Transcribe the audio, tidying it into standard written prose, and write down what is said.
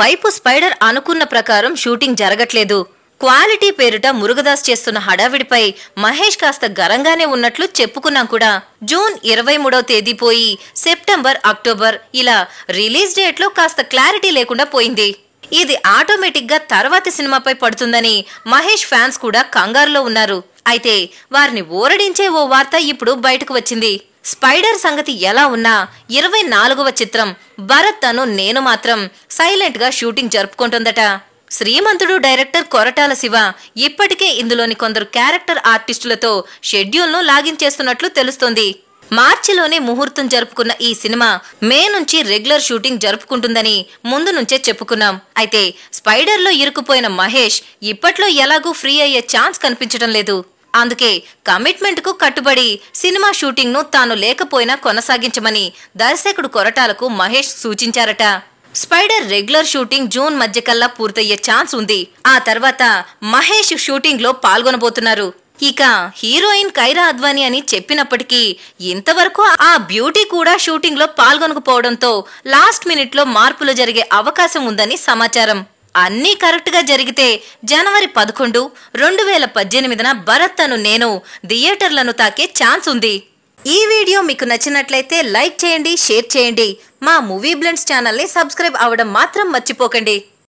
వైపు స్పైడర్ అనుకున్న ప్రకారం షూటింగ్ జరగట్లేదు. క్వాలిటీ పేరిట మురుగదాస్ చేస్తున్న హడావిడిపై మహేష్ కాస్త గరంగానే ఉన్నట్లు చెప్పుకున్నాం కూడా. జూన్ 23వ తేదీ పోయి సెప్టెంబర్, అక్టోబర్ ఇలా రిలీజ్ డేట్ లో కాస్త క్లారిటీ లేకుండా పోయింది. ఇది ఆటోమేటిక్ గా తర్వాతి సినిమాపై పడుతుందని మహేష్ ఫ్యాన్స్ కూడా కంగారులో ఉన్నారు. అయితే వారిని ఊరడించే ఓ వార్త ఇప్పుడు బయటకు వచ్చింది. స్పైడర్ సంగతి ఎలా ఉన్నా 24వ చిత్రం భరత్ అను నేను మాత్రం సైలెంట్ గా షూటింగ్ జరుపుకుంటుందట. శ్రీమంతుడు డైరెక్టర్ కొరటాల శివ ఇప్పటికే ఇందులోని కొందరు క్యారెక్టర్ ఆర్టిస్టులతో షెడ్యూల్ ను లాగించేస్తున్నట్లు తెలుస్తోంది. మార్చిలోనే ముహూర్తం జరుపుకున్న ఈ సినిమా మే నుంచి రెగ్యులర్ షూటింగ్ జరుపుకుంటుందని ముందు నుంచే చెప్పుకున్నాం. అయితే స్పైడర్ లో ఇరుక్కుపోయిన మహేష్ ఇప్పట్లో ఎలాగూ ఫ్రీ అయ్యే ఛాన్స్ కనిపించడం లేదు. అందుకే కమిట్మెంట్ కు కట్టుబడి సినిమా షూటింగ్ ను తాను లేకపోయినా కొనసాగించమని దర్శకుడు కొరటాలకు మహేష్ సూచించారట. స్పైడర్ రెగ్యులర్ షూటింగ్ జూన్ మధ్యకల్లా పూర్తయ్యే ఛాన్స్ ఉంది. ఆ తర్వాత మహేష్ షూటింగ్ లో పాల్గొనబోతున్నారు. ఇక హీరోయిన్ కైరా అద్వానీ అని చెప్పినప్పటికీ ఇంతవరకు ఆ బ్యూటీ కూడా షూటింగ్ లో పాల్గొనకపోవడంతో లాస్ట్ మినిట్ లో మార్పులు జరిగే అవకాశం ఉందని సమాచారం. అన్నీ కరెక్ట్ గా జరిగితే జనవరి 11, 2018న భరత్ అను నేను థియేటర్లను తాకే ఛాన్స్ ఉంది. ఈ వీడియో మీకు నచ్చినట్లయితే లైక్ చేయండి, షేర్ చేయండి. మా మూవీ బ్లెండ్స్ ఛానల్ ని సబ్స్క్రైబ్ అవ్వడం మాత్రం మర్చిపోకండి.